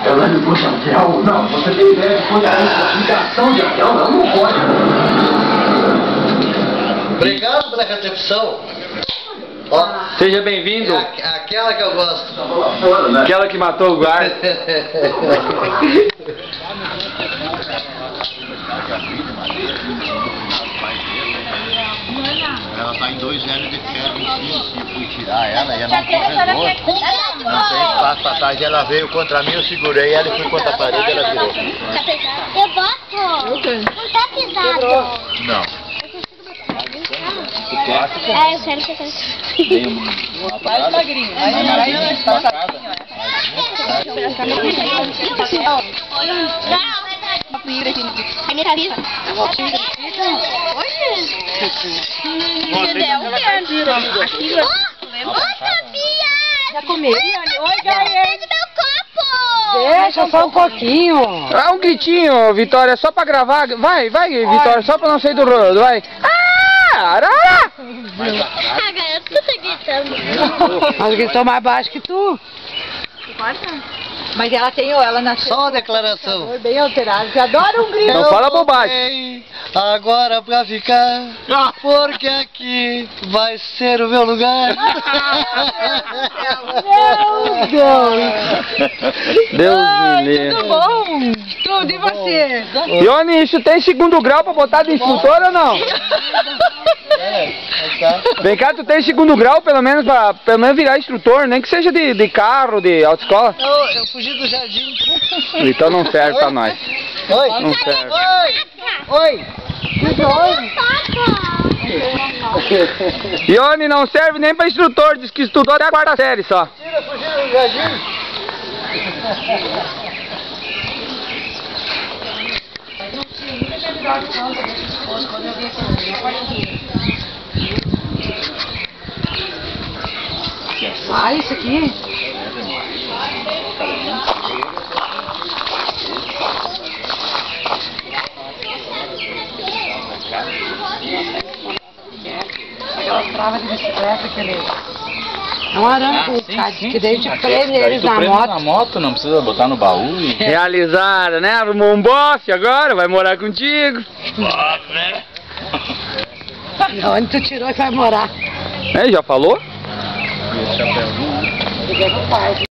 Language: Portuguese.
Ela me puxa avião? Não, você tem ideia de quando é ligação de avião? Não pode. Obrigado pela recepção. Ó, seja bem-vindo. Aquela que eu gosto. Aquela que matou o guarda. Ela tá em 2 anos de ferro em cima, se fui tirar ela e ela não corredor. Não tem espaço pra trás, ela veio contra mim, eu segurei ela e fui contra a parede, ela virou. Eu boto. Não tá pesado. Não. É, eu quero que você... Mais magrinho. Já comeu? Oi, Gael. Deixa só um pouquinho. Ah, um gritinho, Vitória, só pra gravar. Vai, Vitória, só pra não sair do rodo, vai. Arara! Ah, Gael, tu tá gritando. Mas gritou mais baixo que tu. Mas ela tem, ela nasceu. Só uma declaração. Bem alterado. Você adora um grito. Não fala bobagem. Agora pra ficar, porque aqui vai ser o meu lugar. Meu Deus. Deus me livre. Tudo bom? Tudo, e você? Ione, isso tem segundo grau pra botar de instrutor ou não? Vem cá, tu tem segundo grau pelo menos pra virar instrutor, nem que seja de carro, de autoescola. Eu fugi do jardim. Então não serve pra nós. Oi. Não serve. Oi. Ione não serve nem pra instrutor, diz que estudou até a 4ª série só. Tira, fugiu do jardim. Ah, isso aqui? Aquelas travas de bicicleta, aquele... É um arame que daí te prende eles na moto. Na moto, não precisa botar no baú e... Realizada, né? Arrumou um bofe agora, vai morar contigo. Onde tu tirou que vai morar? É, já falou? Esse chapéu.